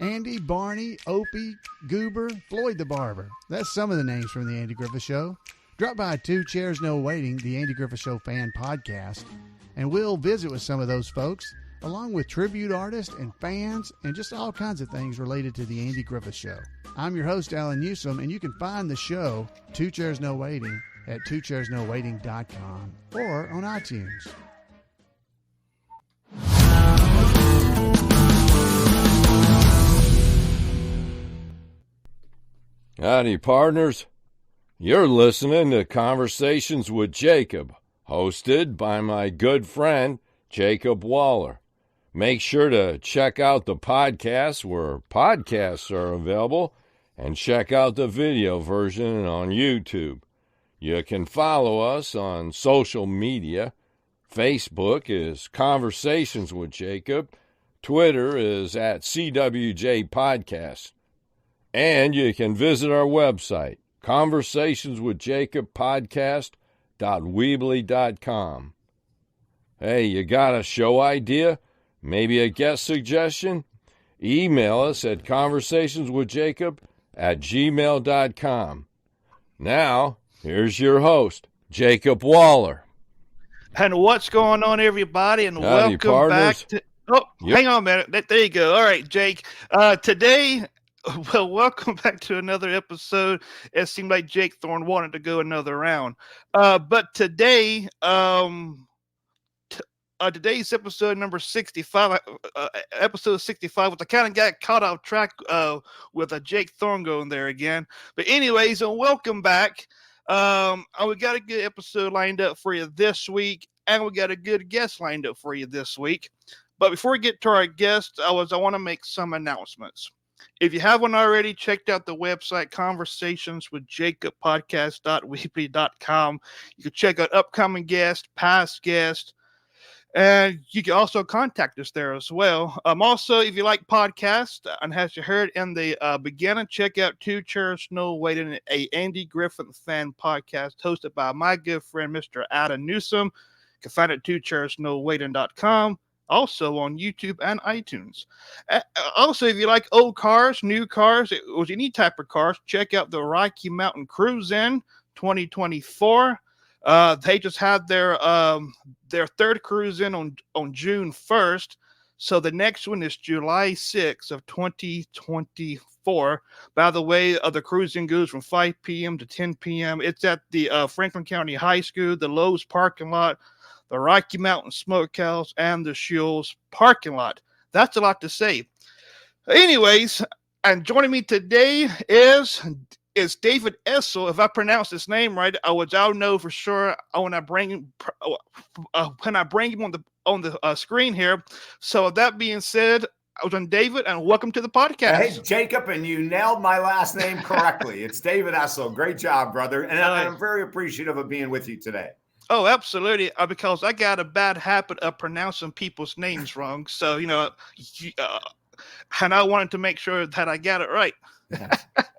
Andy, Barney, Opie, Goober, Floyd the Barber. That's some of the names from The Andy Griffith Show. Drop by Two Chairs No Waiting, The Andy Griffith Show fan podcast, and we'll visit with some of those folks, along with tribute artists and fans and just all kinds of things related to The Andy Griffith Show. I'm your host, Alan Newsom, and you can find the show, Two Chairs No Waiting, at twochairsnowaiting.com or on iTunes. Howdy, partners. You're listening to Conversations with Jacob, hosted by my good friend, Jacob Waller. Make sure to check out the podcast where podcasts are available and check out the video version on YouTube. You can follow us on social media. Facebook is Conversations with Jacob. Twitter is at CWJ Podcast. And you can visit our website, conversationswithjacobpodcast.weebly.com. Hey, you got a show idea? Maybe a guest suggestion? Email us at conversationswithjacob@gmail.com. Now, here's your host, Jacob Waller. And what's going on, everybody? And Howdy, welcome partners. back to... Oh, Yep. Hang on a minute. There you go. All right, Jake. Today... Well, welcome back to another episode. It seemed like Jake Thorne wanted to go another round. But today, today's episode number 65, episode 65, which I kind of got caught off track with a Jake Thorne going there again. But anyways, welcome back. We got a good episode lined up for you this week, and we got a good guest lined up for you this week. But before we get to our guest, I want to make some announcements. If you haven't already checked out the website, conversationswithjacobpodcast.weebly.com, you can check out upcoming guests, past guests, and you can also contact us there as well. Also, if you like podcasts, and as you heard in the beginning, check out Two Chairs No Waiting, a Andy Griffith fan podcast hosted by my good friend, Mr. Adam Newsom. You can find it at twochairsnowaiting.com. Also on YouTube and iTunes. Also, if you like old cars, new cars, or any type of cars, check out the Rocky Mountain Cruise-In 2024. They just had their third cruise-in on June 1st. So the next one is July 6th of 2024. By the way, the cruising goes from 5 p.m. to 10 p.m. It's at the Franklin County High School, the Lowe's parking lot, the Rocky Mountain Smokehouse, and the Shules parking lot. That's a lot to say. Anyways, and joining me today is David Essel. If I pronounce his name right, I'll know for sure when I bring him on the screen here. So with that being said, I was on David, and welcome to the podcast. Hey, Jacob, and you nailed my last name correctly. It's David Essel. Great job, brother. And I'm very appreciative of being with you today. Oh, absolutely. Because I got a bad habit of pronouncing people's names wrong. So, and I wanted to make sure that I got it right.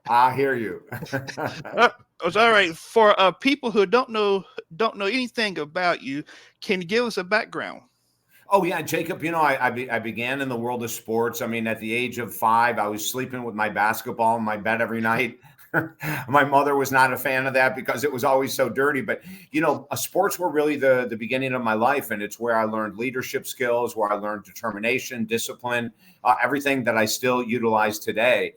I hear you. It's all right. For people who don't know anything about you, can you give us a background? Oh, yeah, Jacob, I began in the world of sports. I mean, at the age of 5, I was sleeping with my basketball in my bed every night. My mother was not a fan of that because it was always so dirty. But, sports were really the beginning of my life. And it's where I learned leadership skills, where I learned determination, discipline, everything that I still utilize today.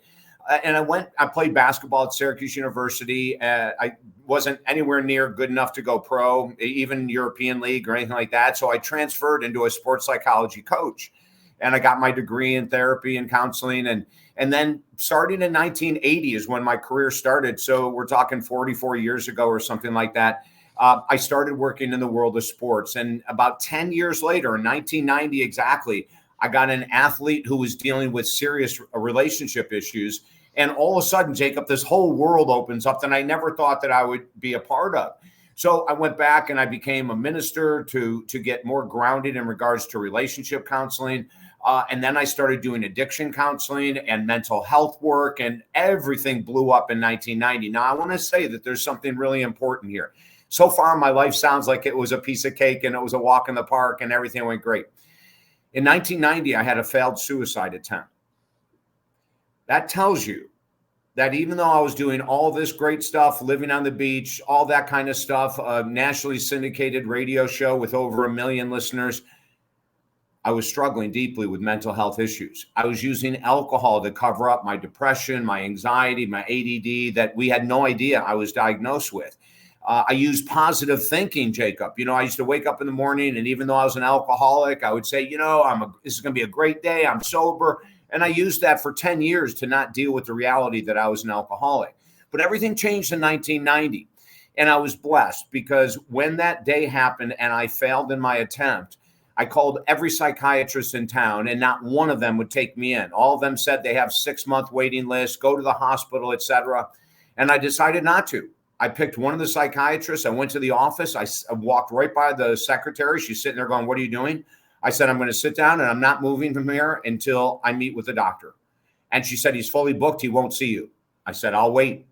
And I played basketball at Syracuse University. I wasn't anywhere near good enough to go pro, even European League or anything like that. So I transferred into a sports psychology coach. And I got my degree in therapy and counseling. And then starting in 1980 is when my career started. So we're talking 44 years ago or something like that. I started working in the world of sports. And about 10 years later, in 1990 exactly, I got an athlete who was dealing with serious relationship issues. And all of a sudden, Jacob, this whole world opens up that I never thought that I would be a part of. So I went back and I became a minister to get more grounded in regards to relationship counseling. And then I started doing addiction counseling and mental health work, and everything blew up in 1990. Now, I want to say that there's something really important here. So far, my life sounds like it was a piece of cake and it was a walk in the park and everything went great. In 1990, I had a failed suicide attempt. That tells you that even though I was doing all this great stuff, living on the beach, all that kind of stuff, a nationally syndicated radio show with over 1 million listeners, I was struggling deeply with mental health issues. I was using alcohol to cover up my depression, my anxiety, my ADD that we had no idea I was diagnosed with. I used positive thinking, Jacob. I used to wake up in the morning, and even though I was an alcoholic, I would say, this is going to be a great day. I'm sober. And I used that for 10 years to not deal with the reality that I was an alcoholic. But everything changed in 1990. And I was blessed because when that day happened and I failed in my attempt, I called every psychiatrist in town, and not one of them would take me in. All of them said they have 6-month waiting lists, go to the hospital, etc. And I decided not to. I picked one of the psychiatrists. I went to the office. I walked right by the secretary. She's sitting there going, "What are you doing?" I said, "I'm going to sit down and I'm not moving from here until I meet with the doctor." And she said, "He's fully booked. He won't see you." I said, "I'll wait."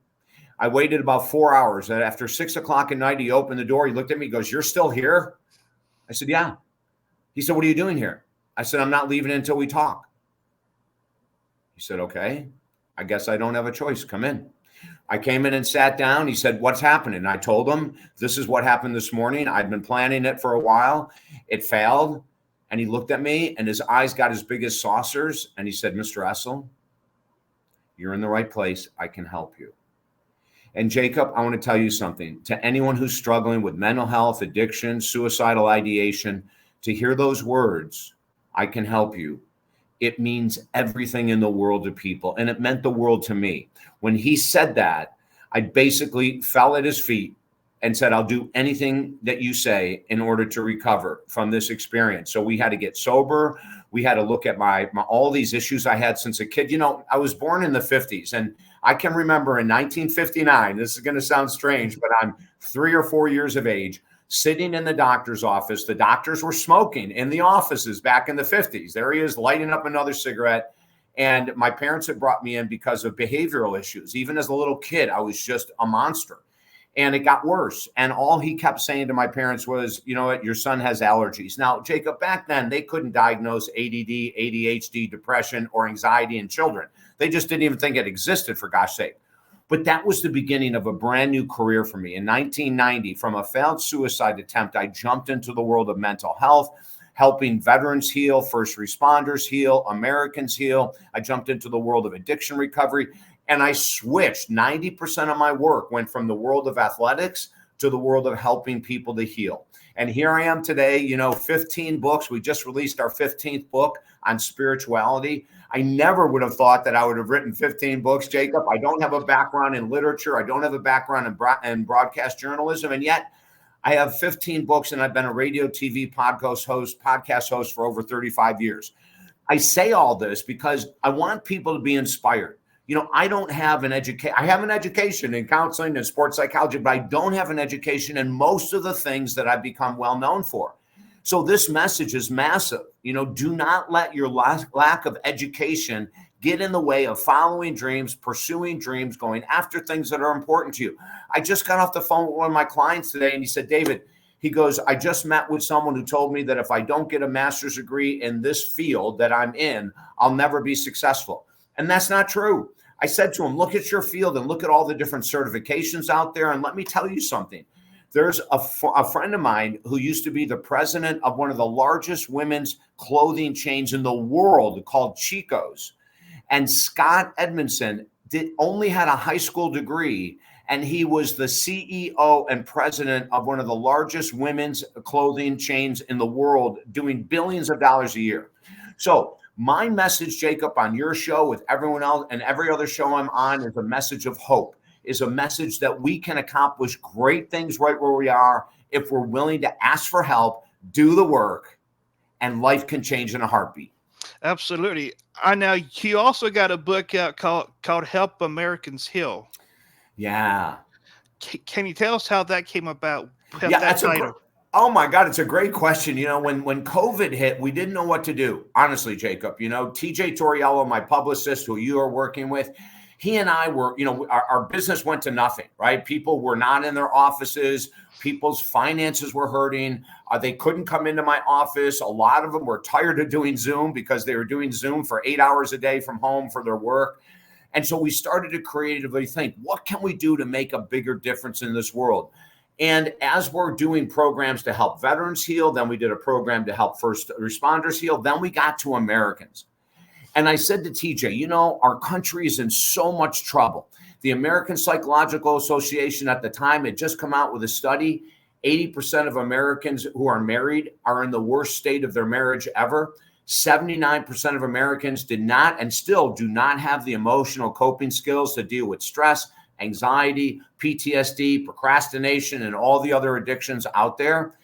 I waited about 4 hours. And after 6 o'clock at night, he opened the door. He looked at me, he goes, "You're still here?" I said, "Yeah." He said, "What are you doing here?" I said, "I'm not leaving until we talk." He said, "Okay, I guess I don't have a choice. Come in." I came in and sat down. He said, "What's happening?" I told him, "This is what happened this morning. I'd been planning it for a while. It failed." And he looked at me and his eyes got as big as saucers. And he said, "Mr. Essel, you're in the right place. I can help you." And Jacob, I want to tell you something. To anyone who's struggling with mental health, addiction, suicidal ideation, to hear those words, "I can help you," it means everything in the world to people. And it meant the world to me. When he said that, I basically fell at his feet and said, "I'll do anything that you say in order to recover from this experience." So we had to get sober. We had to look at my all these issues I had since a kid. I was born in the 50s, and I can remember in 1959, this is going to sound strange, but I'm 3 or 4 years of age, sitting in the doctor's office. The doctors were smoking in the offices back in the 50s. There he is lighting up another cigarette. And my parents had brought me in because of behavioral issues. Even as a little kid, I was just a monster. And it got worse. And all he kept saying to my parents was, "You know what, your son has allergies." Now, Jacob, back then, they couldn't diagnose ADD, ADHD, depression, or anxiety in children. They just didn't even think it existed, for gosh sake. But that was the beginning of a brand new career for me. In 1990, from a failed suicide attempt, I jumped into the world of mental health, helping veterans heal, first responders heal, Americans heal. I jumped into the world of addiction recovery, and I switched. 90% of my work went from the world of athletics to the world of helping people to heal. And here I am today, 15 books. We just released our 15th book on spirituality. I never would have thought that I would have written 15 books, Jacob. I don't have a background in literature. I don't have a background in broadcast journalism. And yet I have 15 books, and I've been a radio, TV, podcast host for over 35 years. I say all this because I want people to be inspired. I don't have an education. I have an education in counseling and sports psychology, but I don't have an education in most of the things that I've become well known for. So this message is massive. Do not let your lack of education get in the way of following dreams, pursuing dreams, going after things that are important to you. I just got off the phone with one of my clients today, and he said, "David," he goes, "I just met with someone who told me that if I don't get a master's degree in this field that I'm in, I'll never be successful." And that's not true. I said to him, "Look at your field and look at all the different certifications out there. And let me tell you something. There's a friend of mine who used to be the president of one of the largest women's clothing chains in the world called Chico's. And Scott Edmondson only had a high school degree, and he was the CEO and president of one of the largest women's clothing chains in the world, doing billions of dollars a year." So my message, Jacob, on your show with everyone else and every other show I'm on is a message of hope, is a message that we can accomplish great things right where we are if we're willing to ask for help, do the work, and life can change in a heartbeat. Absolutely. I know you also got a book out called Help Americans Heal. Yeah. Can you tell us how that came about? Yeah, that's oh my God, it's a great question. When COVID hit, we didn't know what to do. Honestly, Jacob, TJ Torriello, my publicist, who you are working with, he and I were, our business went to nothing, right? People were not in their offices. People's finances were hurting. They couldn't come into my office. A lot of them were tired of doing Zoom because they were doing Zoom for 8 hours a day from home for their work. And so we started to creatively think, what can we do to make a bigger difference in this world? And as we're doing programs to help veterans heal, then we did a program to help first responders heal, then we got to Americans. And I said to TJ, you know, our country is in so much trouble. The American Psychological Association at the time had just come out with a study. 80% of Americans who are married are in the worst state of their marriage ever. 79% of Americans did not and still do not have the emotional coping skills to deal with stress, anxiety, PTSD, procrastination, and all the other addictions out there.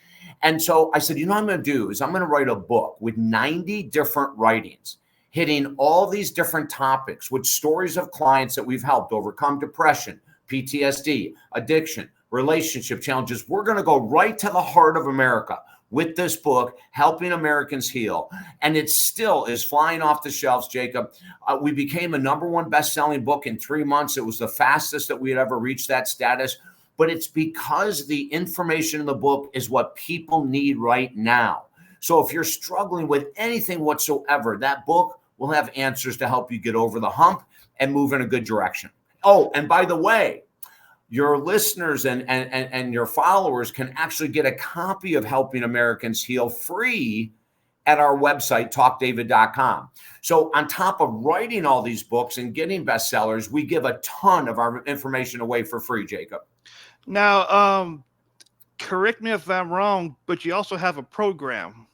And so I said, you know what I'm going to do is I'm going to write a book with 90 different writings hitting all these different topics with stories of clients that we've helped overcome depression, PTSD, addiction, relationship challenges. We're going to go right to the heart of America with this book, Helping Americans Heal. And it still is flying off the shelves, Jacob. We became a #1 best-selling book in 3 months. It was the fastest that we had ever reached that status. But it's because the information in the book is what people need right now. So if you're struggling with anything whatsoever, that book will have answers to help you get over the hump and move in a good direction. Oh, and by the way, your listeners and your followers can actually get a copy of Helping Americans Heal free at our website, talkdavid.com. So on top of writing all these books and getting bestsellers, we give a ton of our information away for free, Jacob. Now, correct me if I'm wrong, but you also have a program.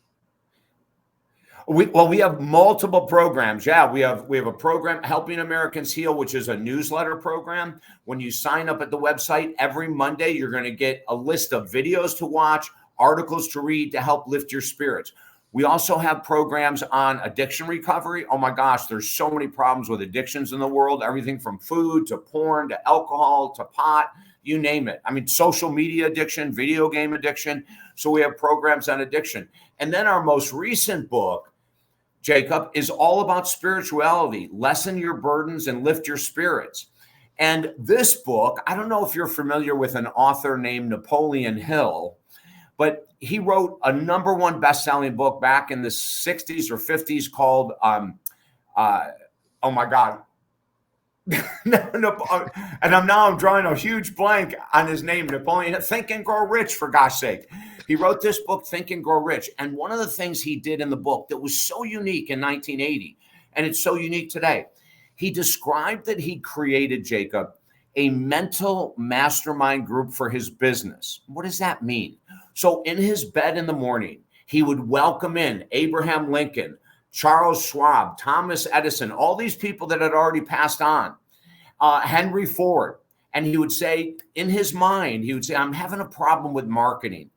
We have multiple programs. Yeah, we have a program, Helping Americans Heal, which is a newsletter program. When you sign up at the website, every Monday, you're going to get a list of videos to watch, articles to read to help lift your spirits. We also have programs on addiction recovery. Oh my gosh, there's so many problems with addictions in the world, everything from food to porn to alcohol to pot, you name it. I mean, social media addiction, video game addiction. So we have programs on addiction. And then our most recent book, Jacob, is all about spirituality, lessen your burdens and lift your spirits. And this book, I don't know if you're familiar with an author named Napoleon Hill, but he wrote a #1 best-selling book back in the 60s or 50s called, oh my God. And I'm drawing a huge blank on his name, Napoleon. Think and Grow Rich, for gosh sake. He wrote this book, Think and Grow Rich. And one of the things he did in the book that was so unique in 1980, and it's so unique today, he described that he created, Jacob, a mental mastermind group for his business. What does that mean? So in his bed in the morning, he would welcome in Abraham Lincoln, Charles Schwab, Thomas Edison, all these people that had already passed on, Henry Ford. And he would say, in his mind, he would say, I'm having a problem with marketing.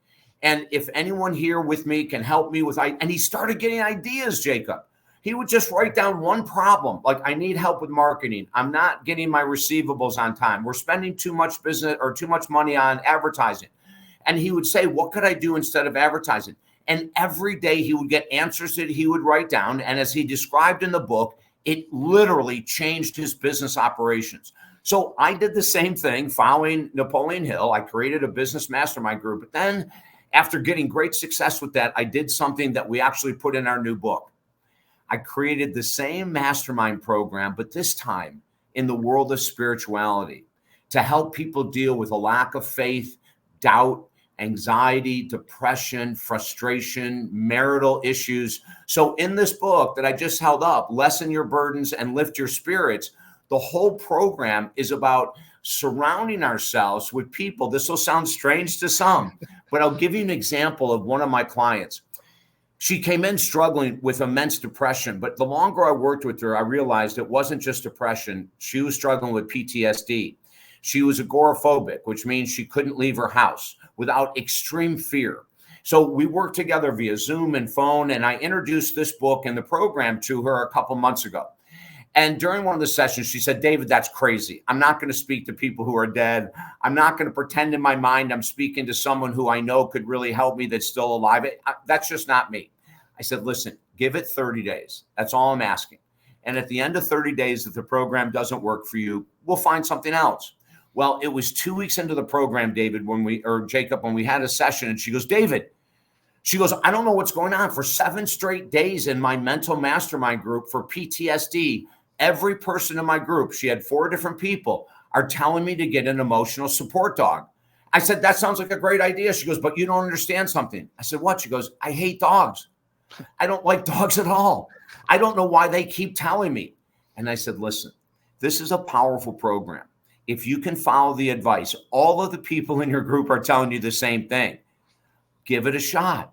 And if anyone here with me can help me with, and he started getting ideas, Jacob. He would just write down one problem, like I need help with marketing. I'm not getting my receivables on time. We're spending too much business or too much money on advertising. And he would say, what could I do instead of advertising? And every day he would get answers that he would write down. And as he described in the book, it literally changed his business operations. So I did the same thing following Napoleon Hill. I created a business mastermind group. But then after getting great success with that, I did something that we actually put in our new book. I created the same mastermind program, but this time in the world of spirituality to help people deal with a lack of faith, doubt, anxiety, depression, frustration, marital issues. So in this book that I just held up, Lessen Your Burdens and Lift Your Spirits, the whole program is about surrounding ourselves with people. This will sound strange to some, but I'll give you an example of one of my clients. She came in struggling with immense depression, but the longer I worked with her, I realized it wasn't just depression. She was struggling with PTSD. She was agoraphobic, which means she couldn't leave her house without extreme fear. So we worked together via Zoom and phone, and I introduced this book and the program to her a couple months ago. And during one of the sessions, she said, David, that's crazy. I'm not going to speak to people who are dead. I'm not going to pretend in my mind I'm speaking to someone who I know could really help me that's still alive. That's just not me. I said, listen, give it 30 days. That's all I'm asking. And at the end of 30 days, if the program doesn't work for you, we'll find something else. Well, it was 2 weeks into the program, Jacob, when we had a session, and she goes, David, she goes, I don't know what's going on. For 7 straight days in my mental mastermind group for PTSD, every person in my group, she had 4 different people, are telling me to get an emotional support dog. I said, that sounds like a great idea. She goes, but you don't understand something. I said, what? She goes, I hate dogs. I don't like dogs at all. I don't know why they keep telling me. And I said, listen, this is a powerful program. If you can follow the advice, all of the people in your group are telling you the same thing. Give it a shot.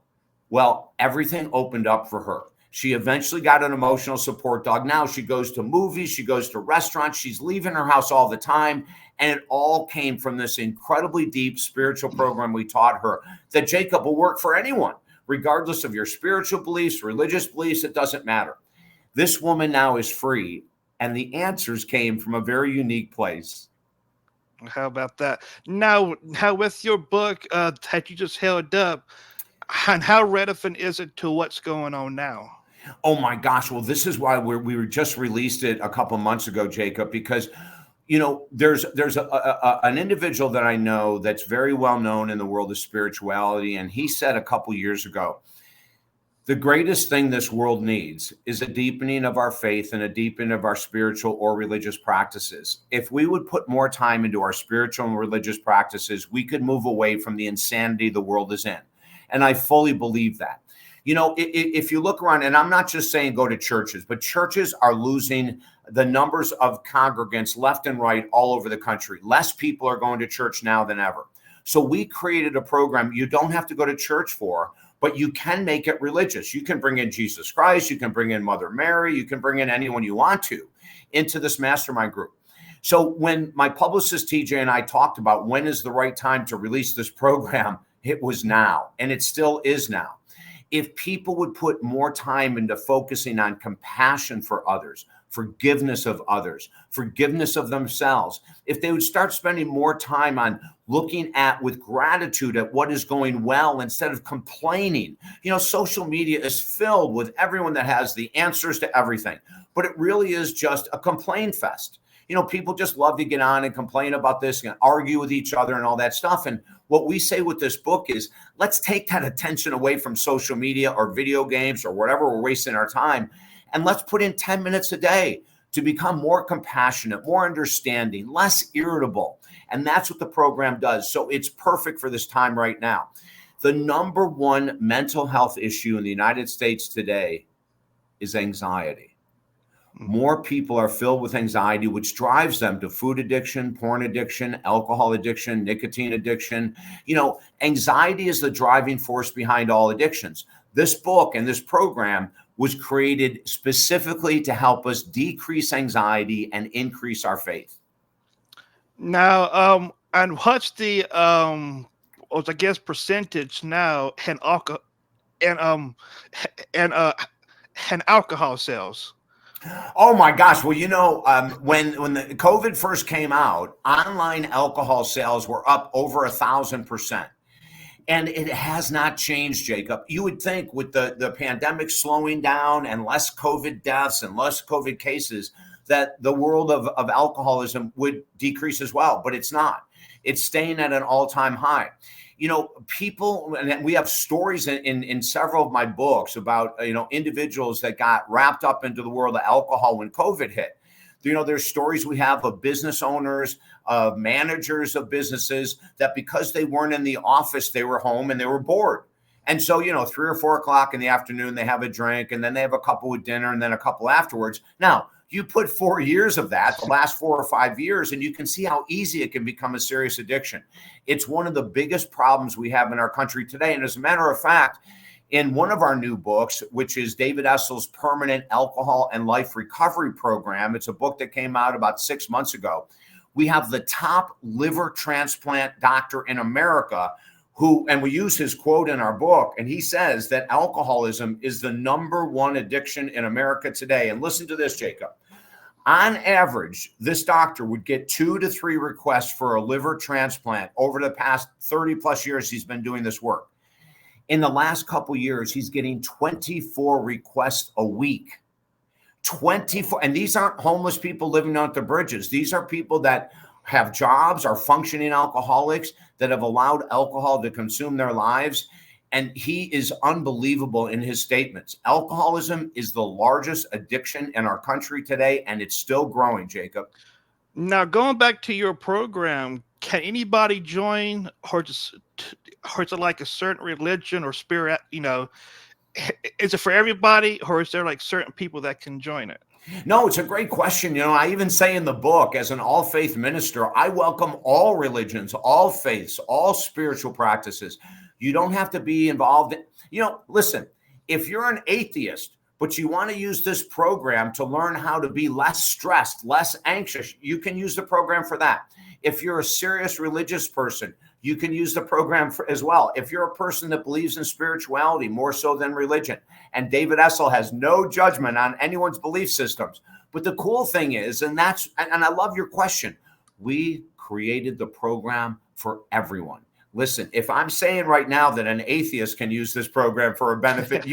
Well, everything opened up for her. She eventually got an emotional support dog. Now she goes to movies, she goes to restaurants, she's leaving her house all the time. And it all came from this incredibly deep spiritual program we taught her that Jacob will work for anyone, regardless of your spiritual beliefs, religious beliefs, it doesn't matter. This woman now is free, and the answers came from a very unique place. How about that? Now with your book that you just held up, and how relevant is it to what's going on now? Oh my gosh. Well, this is why we were just released it a couple months ago, Jacob, because, you know, there's an individual that I know that's very well known in the world of spirituality. And he said a couple years ago, the greatest thing this world needs is a deepening of our faith and a deepening of our spiritual or religious practices. If we would put more time into our spiritual and religious practices, we could move away from the insanity the world is in. And I fully believe that. You know, if you look around, and I'm not just saying go to churches, but churches are losing the numbers of congregants left and right all over the country. Less people are going to church now than ever. So we created a program you don't have to go to church for, but you can make it religious. You can bring in Jesus Christ. You can bring in Mother Mary. You can bring in anyone you want to into this mastermind group. So when my publicist TJ and I talked about when is the right time to release this program, it was now, and it still is now. If people would put more time into focusing on compassion for others, forgiveness of others, forgiveness of themselves, if they would start spending more time on looking at with gratitude at what is going well instead of complaining. You know, social media is filled with everyone that has the answers to everything, but it really is just a complaint fest. You know, people just love to get on and complain about this and argue with each other and all that stuff. And what we say with this book is, let's take that attention away from social media or video games or whatever we're wasting our time. And let's put in 10 minutes a day to become more compassionate, more understanding, less irritable. And that's what the program does. So it's perfect for this time right now. The number one mental health issue in the United States today is anxiety. More people are filled with anxiety, which drives them to food addiction, porn addiction, alcohol addiction, nicotine addiction. You know, anxiety is the driving force behind all addictions. This book and this program was created specifically to help us decrease anxiety and increase our faith. Now, and what's the I guess percentage now in alcohol and alcohol sales? Oh my gosh. Well, you know, when the COVID first came out, online alcohol sales were up over 1,000%. And it has not changed, Jacob. You would think with the pandemic slowing down and less COVID deaths and less COVID cases, that the world of alcoholism would decrease as well, but it's not. It's staying at an all-time high. You know, people, and we have stories in several of my books about, you know, individuals that got wrapped up into the world of alcohol when COVID hit. You know, there's stories we have of business owners, of managers of businesses that because they weren't in the office, they were home and they were bored. And so, you know, 3 or 4 o'clock in the afternoon, they have a drink and then they have a couple with dinner and then a couple afterwards. Now, you put 4 years of that, the last 4 or 5 years, and you can see how easy it can become a serious addiction. It's one of the biggest problems we have in our country today. And as a matter of fact, in one of our new books, which is David Essel's Permanent Alcohol and Life Recovery Program, it's a book that came out about 6 months ago. We have the top liver transplant doctor in America who, and we use his quote in our book, and he says that alcoholism is the #1 addiction in America today. And listen to this, Jacob. On average, this doctor would get 2 to 3 requests for a liver transplant over the past 30 plus years he's been doing this work. In the last couple of years, he's getting 24 requests a week. 24, and these aren't homeless people living on the bridges. These are people that have jobs, are functioning alcoholics that have allowed alcohol to consume their lives. And he is unbelievable in his statements. Alcoholism is the largest addiction in our country today, and it's still growing, Jacob. Now, going back to your program, can anybody join, or just, or is it like a certain religion or spirit? Is it for everybody, or is there like certain people that can join it? No, it's a great question. I even say in the book, as an all faith minister, I welcome all religions, all faiths, all spiritual practices. You don't have to be involved listen, if you're an atheist, but you want to use this program to learn how to be less stressed, less anxious, you can use the program for that. If you're a serious religious person, you can use the program as well. If you're a person that believes in spirituality more so than religion, and David Essel has no judgment on anyone's belief systems. But the cool thing is, and I love your question, we created the program for everyone. Listen, if I'm saying right now that an atheist can use this program for a benefit,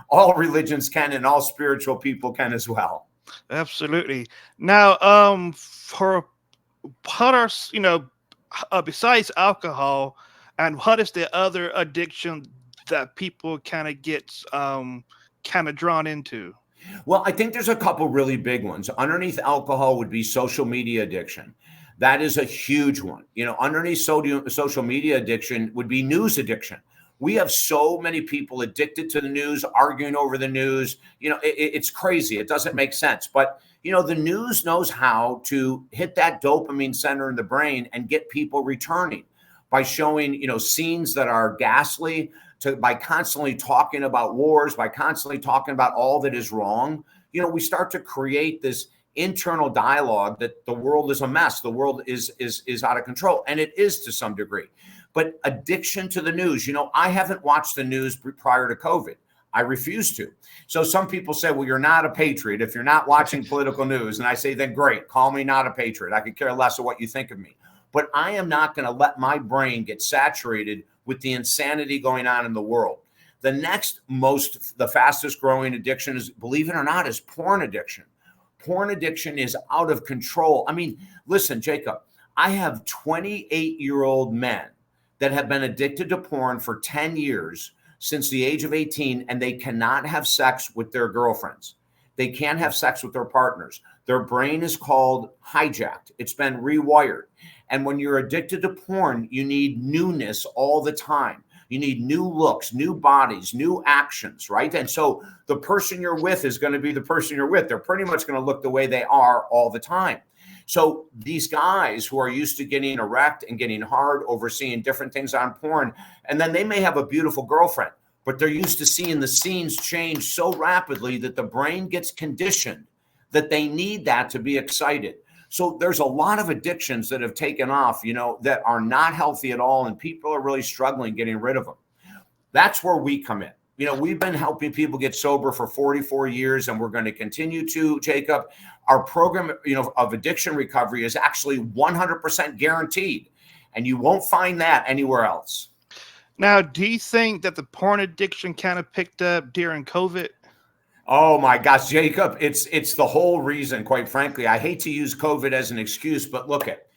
all religions can, and all spiritual people can as well. Absolutely. Now, for what are, besides alcohol, and what is the other addiction that people kind of get kind of drawn into? Well, I think there's a couple really big ones. Underneath alcohol would be social media addiction. That is a huge one. Underneath social media addiction would be news addiction. We have so many people addicted to the news, arguing over the news. It's crazy. It doesn't make sense. But, the news knows how to hit that dopamine center in the brain and get people returning by showing, scenes that are ghastly, by constantly talking about wars, by constantly talking about all that is wrong. We start to create this internal dialogue that the world is a mess. The world is out of control. And it is to some degree. But addiction to the news, I haven't watched the news prior to COVID. I refuse to. So some people say, well, you're not a patriot if you're not watching political news. And I say, then great, call me not a patriot. I could care less of what you think of me. But I am not going to let my brain get saturated with the insanity going on in the world. The fastest growing addiction is, believe it or not, is porn addiction. Porn addiction is out of control. I mean, listen, Jacob, I have 28-year-old men that have been addicted to porn for 10 years since the age of 18, and they cannot have sex with their girlfriends. They can't have sex with their partners. Their brain is called hijacked. It's been rewired. And when you're addicted to porn, you need newness all the time. You need new looks, new bodies, new actions, right? And so the person you're with is going to be the person you're with. They're pretty much going to look the way they are all the time. So these guys who are used to getting erect and getting hard over seeing different things on porn, and then they may have a beautiful girlfriend, but they're used to seeing the scenes change so rapidly that the brain gets conditioned that they need that to be excited. So there's a lot of addictions that have taken off, that are not healthy at all, and people are really struggling getting rid of them. That's where we come in. We've been helping people get sober for 44 years, and we're going to continue to, Jacob. Our program, of addiction recovery is actually 100% guaranteed, and you won't find that anywhere else. Now, do you think that the porn addiction kind of picked up during COVID? Oh my gosh, Jacob, it's the whole reason, quite frankly. I hate to use COVID as an excuse, but look at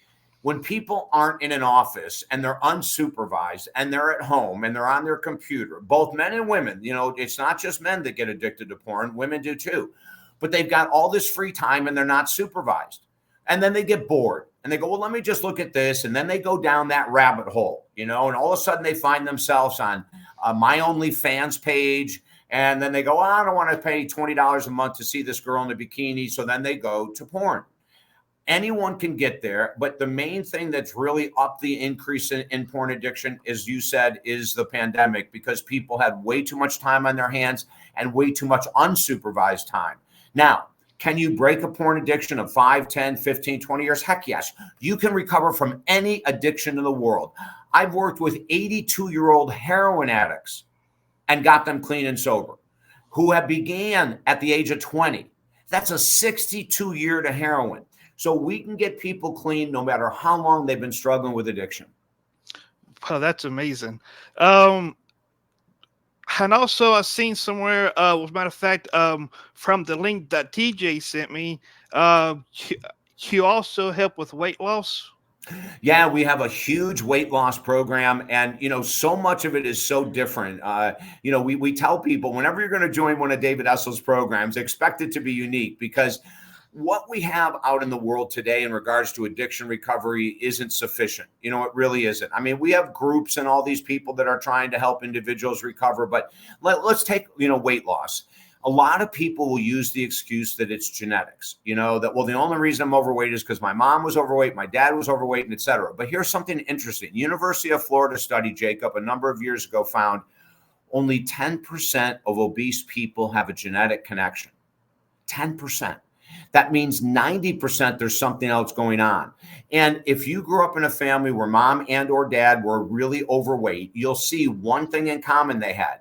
when people aren't in an office and they're unsupervised and they're at home and they're on their computer, both men and women, it's not just men that get addicted to porn, women do too, but they've got all this free time and they're not supervised. And then they get bored and they go, well, let me just look at this. And then they go down that rabbit hole, and all of a sudden they find themselves on My OnlyFans page. And then they go, I don't want to pay $20 a month to see this girl in a bikini. So then they go to porn. Anyone can get there. But the main thing that's really upped the increase in porn addiction, as you said, is the pandemic, because people had way too much time on their hands and way too much unsupervised time. Now, can you break a porn addiction of 5, 10, 15, 20 years? Heck yes. You can recover from any addiction in the world. I've worked with 82-year-old heroin addicts and got them clean and sober, who have began at the age of 20. That's a 62-year to heroin. So we can get people clean no matter how long they've been struggling with addiction. Wow, that's amazing. And also I've seen somewhere, as a matter of fact, from the link that TJ sent me, you also help with weight loss. Yeah, we have a huge weight loss program, and so much of it is so different. We tell people whenever you're going to join one of David Essel's programs, expect it to be unique, because what we have out in the world today in regards to addiction recovery isn't sufficient. It really isn't. I mean, we have groups and all these people that are trying to help individuals recover, but let's take weight loss. A lot of people will use the excuse that it's genetics, that, well, the only reason I'm overweight is because my mom was overweight, my dad was overweight, and et cetera. But here's something interesting. University of Florida study, Jacob, a number of years ago found only 10% of obese people have a genetic connection. 10%. That means 90% there's something else going on. And if you grew up in a family where mom and or dad were really overweight, you'll see one thing in common they had.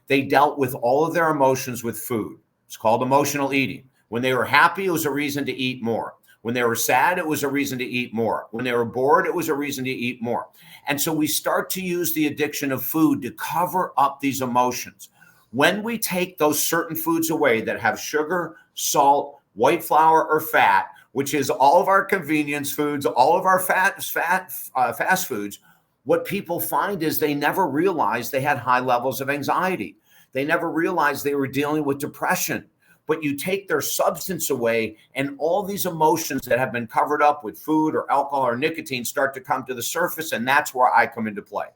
They dealt with all of their emotions with food. It's called emotional eating. When they were happy, it was a reason to eat more. When they were sad, it was a reason to eat more. When they were bored, it was a reason to eat more. And so we start to use the addiction of food to cover up these emotions. When we take those certain foods away that have sugar, salt, white flour, or fat, which is all of our convenience foods, all of our fast foods, what people find is they never realized they had high levels of anxiety. They never realized they were dealing with depression. But you take their substance away, and all these emotions that have been covered up with food or alcohol or nicotine start to come to the surface, and that's where I come into play.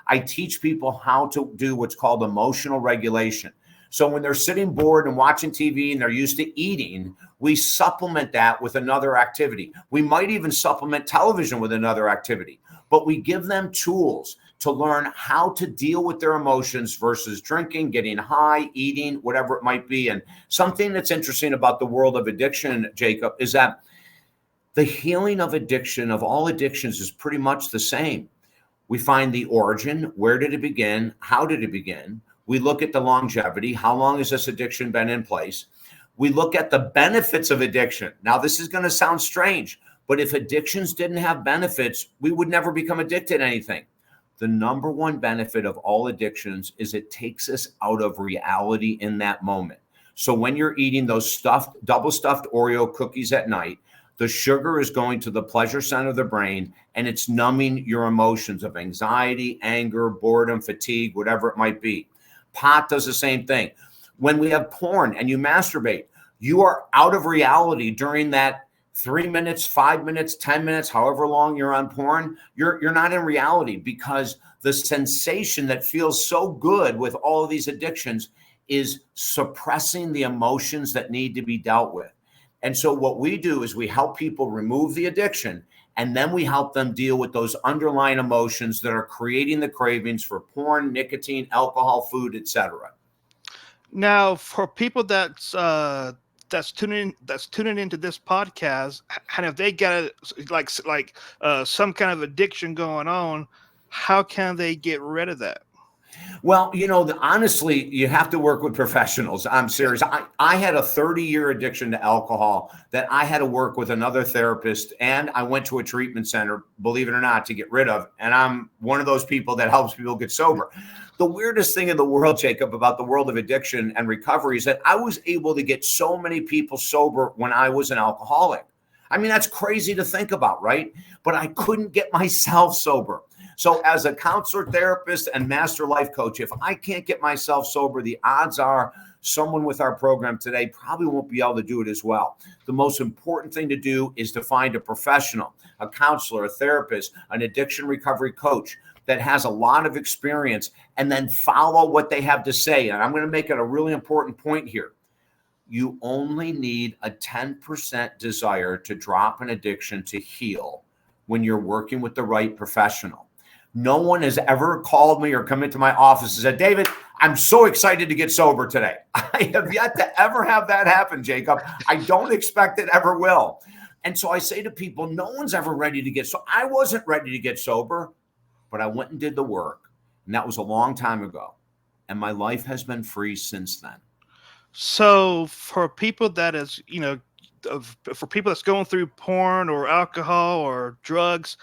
I teach people how to do what's called emotional regulation. So when they're sitting bored and watching TV and they're used to eating, we supplement that with another activity. We might even supplement television with another activity, but we give them tools to learn how to deal with their emotions versus drinking, getting high, eating, whatever it might be. And something that's interesting about the world of addiction, Jacob, is that the healing of addiction, of all addictions, is pretty much the same. We find the origin. Where did it begin? How did it begin? We look at the longevity. How long has this addiction been in place? We look at the benefits of addiction. Now, this is going to sound strange, but if addictions didn't have benefits, we would never become addicted to anything. The number one benefit of all addictions is it takes us out of reality in that moment. So when you're eating those double stuffed Oreo cookies at night, the sugar is going to the pleasure center of the brain, and it's numbing your emotions of anxiety, anger, boredom, fatigue, whatever it might be. Pot does the same thing. When we have porn and you masturbate, you are out of reality during that 3 minutes, 5 minutes, 10 minutes, however long you're on porn. You're not in reality, because the sensation that feels so good with all of these addictions is suppressing the emotions that need to be dealt with. And so what we do is we help people remove the addiction, and then we help them deal with those underlying emotions that are creating the cravings for porn, nicotine, alcohol, food, etc. Now, for people that's tuning into this podcast, and if they got some kind of addiction going on, how can they get rid of that? Well, honestly, you have to work with professionals. I'm serious. I had a 30-year addiction to alcohol that I had to work with another therapist, and I went to a treatment center, believe it or not, to get rid of. And I'm one of those people that helps people get sober. The weirdest thing in the world, Jacob, about the world of addiction and recovery is that I was able to get so many people sober when I was an alcoholic. I mean, that's crazy to think about, right? But I couldn't get myself sober. So as a counselor, therapist, and master life coach, if I can't get myself sober, the odds are someone with our program today probably won't be able to do it as well. The most important thing to do is to find a professional, a counselor, a therapist, an addiction recovery coach that has a lot of experience, and then follow what they have to say. And I'm going to make it a really important point here. You only need a 10% desire to drop an addiction to heal when you're working with the right professional. No one has ever called me or come into my office and said, David, I'm so excited to get sober today. I have yet to ever have that happen, Jacob. I don't expect it ever will. And so I say to people, no one's ever ready to get sober. I wasn't ready to get sober, but I went and did the work. And that was a long time ago. And my life has been free since then. So for people that is, for people that's going through porn or alcohol or drugs,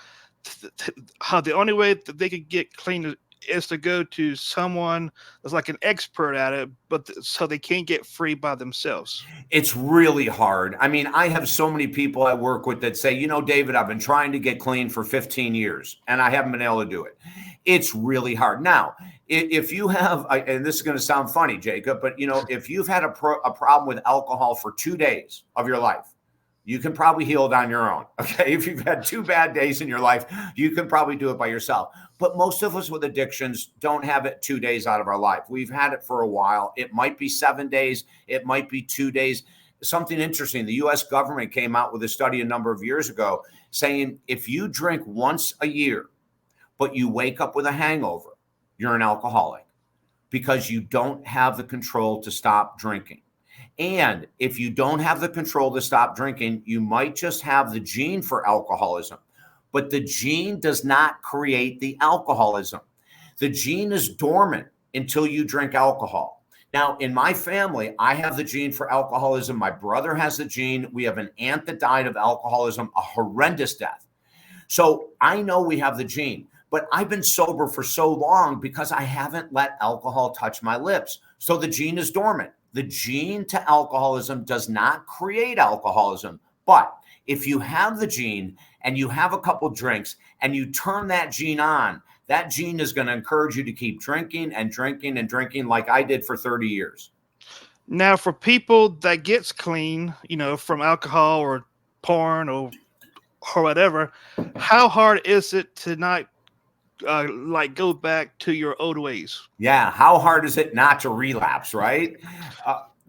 how the only way that they could get clean is to go to someone that's like an expert at it, but so they can't get free by themselves? It's really hard. I mean, I have so many people I work with that say, you know, David, I've been trying to get clean for 15 years and I haven't been able to do it. It's really hard. Now, if you have, and this is going to sound funny, Jacob, but you know, if you've had a problem with alcohol for 2 days of your life, you can probably heal it on your own. Okay. If you've had 2 bad days in your life, you can probably do it by yourself. But most of us with addictions don't have it 2 days out of our life. We've had it for a while. It might be 7 days. It might be 2 days. Something interesting. The U.S. government came out with a study a number of years ago saying if you drink once a year, but you wake up with a hangover, you're an alcoholic because you don't have the control to stop drinking. And if you don't have the control to stop drinking, you might just have the gene for alcoholism, but the gene does not create the alcoholism. The gene is dormant until you drink alcohol. Now, in my family, I have the gene for alcoholism. My brother has the gene. We have an aunt that died of alcoholism, a horrendous death. So I know we have the gene, but I've been sober for so long because I haven't let alcohol touch my lips. So the gene is dormant. The gene to alcoholism does not create alcoholism. But if you have the gene and you have a couple drinks and you turn that gene on, that gene is going to encourage you to keep drinking and drinking and drinking like I did for 30 years. Now, for people that gets clean, you know, from alcohol or porn or whatever, how hard is it to not like go back to your old ways? Yeah. How hard is it not to relapse, right?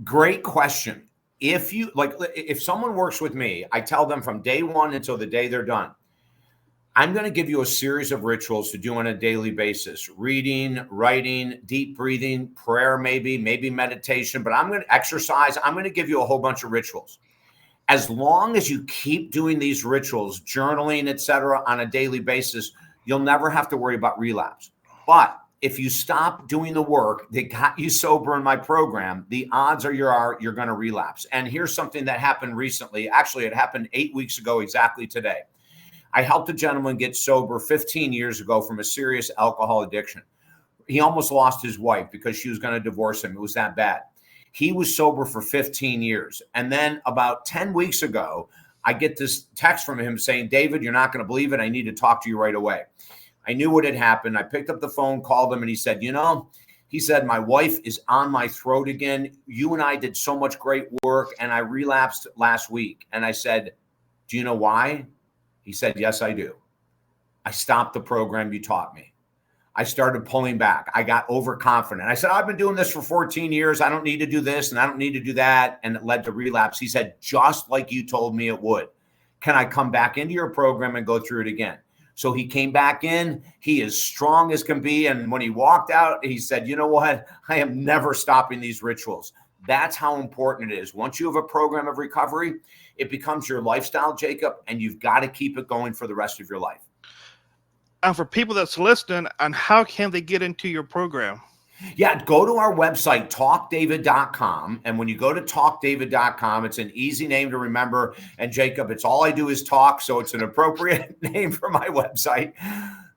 Great question. If someone works with me, I tell them from day one until the day they're done, I'm going to give you a series of rituals to do on a daily basis. Reading, writing, deep breathing, prayer, maybe meditation, but I'm going to exercise. I'm going to give you a whole bunch of rituals. As long as you keep doing these rituals, journaling, etc., on a daily basis, you'll never have to worry about relapse. But if you stop doing the work that got you sober in my program, the odds are you're going to relapse. And here's something that happened recently. Actually, it happened 8 weeks ago, exactly today. I helped a gentleman get sober 15 years ago from a serious alcohol addiction. He almost lost his wife because she was going to divorce him. It was that bad. He was sober for 15 years. And then about 10 weeks ago, I get this text from him saying, David, you're not going to believe it. I need to talk to you right away. I knew what had happened. I picked up the phone, called him, and he said, he said, my wife is on my throat again. You and I did so much great work, and I relapsed last week. And I said, do you know why? He said, yes, I do. I stopped the program you taught me. I started pulling back. I got overconfident. I said, I've been doing this for 14 years. I don't need to do this and I don't need to do that. And it led to relapse. He said, just like you told me it would. Can I come back into your program and go through it again? So he came back in. He is strong as can be. And when he walked out, he said, you know what? I am never stopping these rituals. That's how important it is. Once you have a program of recovery, it becomes your lifestyle, Jacob, and you've got to keep it going for the rest of your life. And for people that's listening, and how can they get into your program? Yeah, go to our website, talkdavid.com. And when you go to talkdavid.com, it's an easy name to remember. And Jacob, it's all I do is talk. So it's an appropriate name for my website.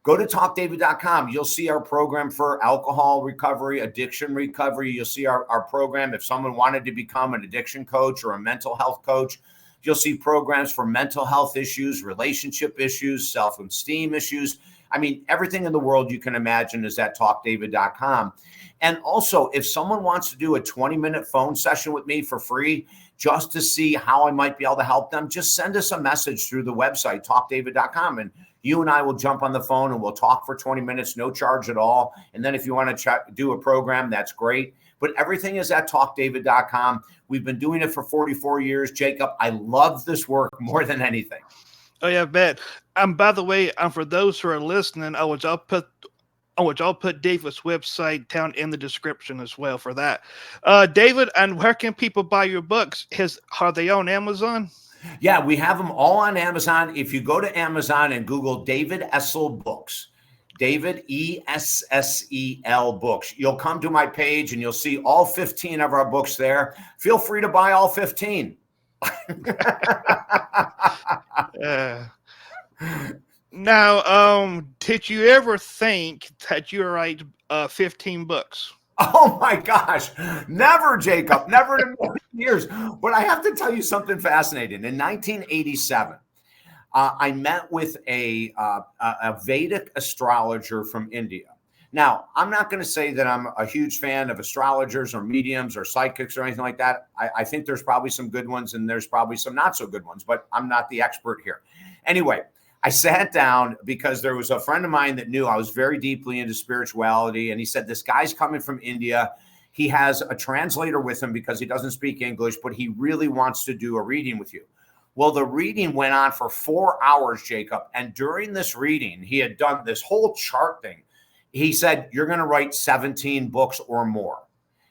Go to talkdavid.com. You'll see our program for alcohol recovery, addiction recovery. You'll see our program if someone wanted to become an addiction coach or a mental health coach. You'll see programs for mental health issues, relationship issues, self-esteem issues. I mean, everything in the world you can imagine is at talkdavid.com. And also, if someone wants to do a 20-minute phone session with me for free, just to see how I might be able to help them, just send us a message through the website, talkdavid.com. And you and I will jump on the phone and we'll talk for 20 minutes, no charge at all. And then if you want to do a program, that's great. But everything is at talkdavid.com. We've been doing it for 44 years. Jacob, I love this work more than anything. Oh, yeah, I bet. By the way, for those who are listening, I'll put David's website down in the description as well for that. David, and where can people buy your books? Are they on Amazon? Yeah, we have them all on Amazon. If you go to Amazon and Google David Essel Books, David Essel Books, you'll come to my page and you'll see all 15 of our books there. Feel free to buy all 15. Now, did you ever think that you would write 15 books? Oh my gosh. Never, Jacob. Never in a million years. But I have to tell you something fascinating. In 1987, I met with a Vedic astrologer from India. Now, I'm not going to say that I'm a huge fan of astrologers or mediums or psychics or anything like that. I think there's probably some good ones and there's probably some not so good ones, but I'm not the expert here. Anyway, I sat down because there was a friend of mine that knew I was very deeply into spirituality. And he said, this guy's coming from India. He has a translator with him because he doesn't speak English, but he really wants to do a reading with you. Well, the reading went on for 4 hours, Jacob. And during this reading, he had done this whole chart thing. He said, you're going to write 17 books or more.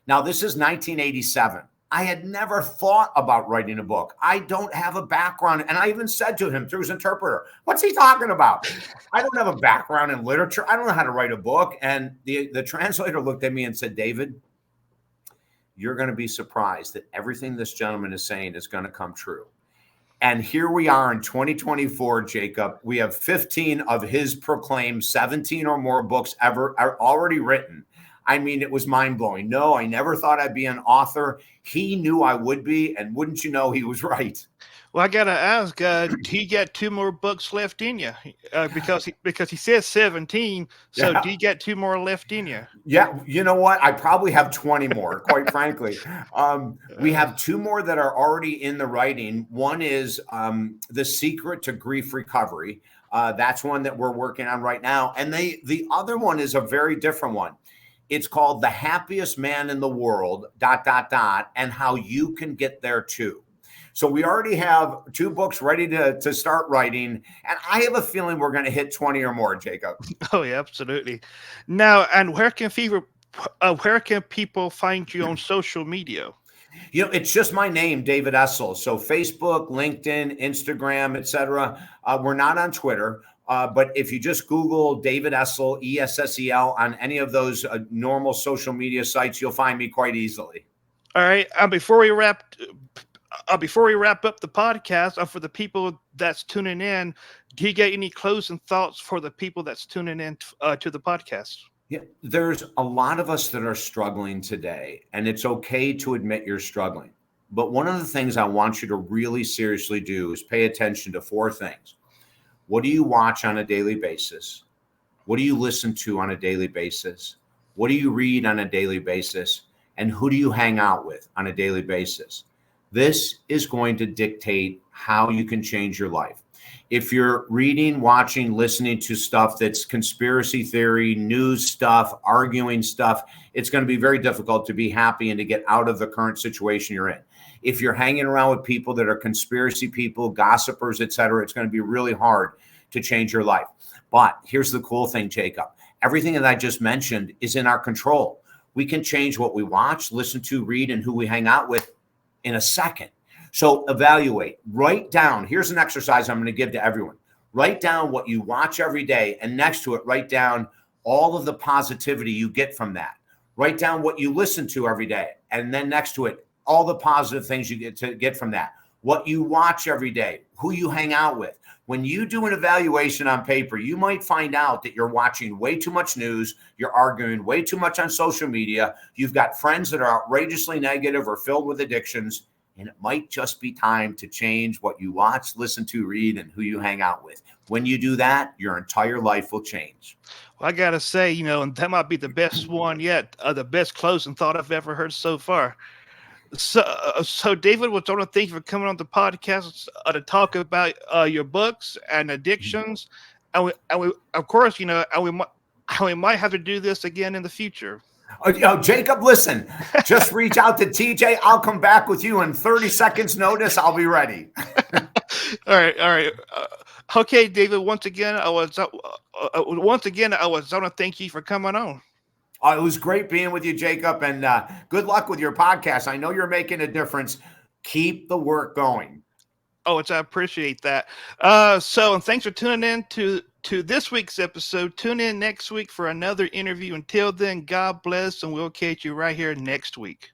Now, this is 1987. I had never thought about writing a book. I don't have a background. And I even said to him through his interpreter, what's he talking about? I don't have a background in literature. I don't know how to write a book. And the translator looked at me and said, David, you're going to be surprised that everything this gentleman is saying is going to come true. And here we are in 2024, Jacob. We have 15 of his proclaimed 17 or more books ever are already written. I mean, it was mind-blowing. No, I never thought I'd be an author. He knew I would be, and wouldn't you know, he was right. Well, I gotta ask, do you got 2 more books left in you? Because he says 17, so Yeah. do you got 2 more left in you? Yeah, you know what? I probably have 20 more, quite frankly. We have 2 more that are already in the writing. One is The Secret to Grief Recovery. That's one that we're working on right now. And the other one is a very different one. It's called The Happiest Man in the World, ... and how you can get there too. So we already have 2 books ready to start writing. And I have a feeling we're going to hit 20 or more, Jacob. Oh, yeah, absolutely. Now, and where can people find you on social media? You know, it's just my name, David Essel. So Facebook, LinkedIn, Instagram, etc. We're not on Twitter. But if you just Google David Essel, ESSEL, on any of those normal social media sites, you'll find me quite easily. All right. Before we wrap up the podcast, for the people that's tuning in, do you get any closing thoughts for the people that's tuning in to the podcast? Yeah, there's a lot of us that are struggling today, and it's okay to admit you're struggling. But one of the things I want you to really seriously do is pay attention to 4 things. What do you watch on a daily basis? What do you listen to on a daily basis? What do you read on a daily basis? And who do you hang out with on a daily basis? This is going to dictate how you can change your life. If you're reading, watching, listening to stuff that's conspiracy theory, news stuff, arguing stuff, it's going to be very difficult to be happy and to get out of the current situation you're in. If you're hanging around with people that are conspiracy people, gossipers, etc., it's going to be really hard to change your life. But here's the cool thing, Jacob. Everything that I just mentioned is in our control. We can change what we watch, listen to, read, and who we hang out with in a second. So evaluate, write down. Here's an exercise I'm going to give to everyone. Write down what you watch every day, and next to it, write down all of the positivity you get from that. Write down what you listen to every day, and then next to it, all the positive things you get from that. What you watch every day, who you hang out with. When you do an evaluation on paper, you might find out that you're watching way too much news, you're arguing way too much on social media, you've got friends that are outrageously negative or filled with addictions, and it might just be time to change what you watch, listen to, read, and who you hang out with. When you do that, your entire life will change. Well, I got to say, and that might be the best one yet, the best closing thought I've ever heard so far. So David, we want to thank you for coming on the podcast to talk about your books and addictions, and we of course, we might have to do this again in the future. Jacob, listen, just reach out to TJ. I'll come back with you in 30 seconds notice. I'll be ready. All right. Okay, David. Once again, I want to thank you for coming on. It was great being with you, Jacob, and good luck with your podcast. I know you're making a difference. Keep the work going. I appreciate that. And thanks for tuning in to this week's episode. Tune in next week for another interview. Until then, God bless, and we'll catch you right here next week.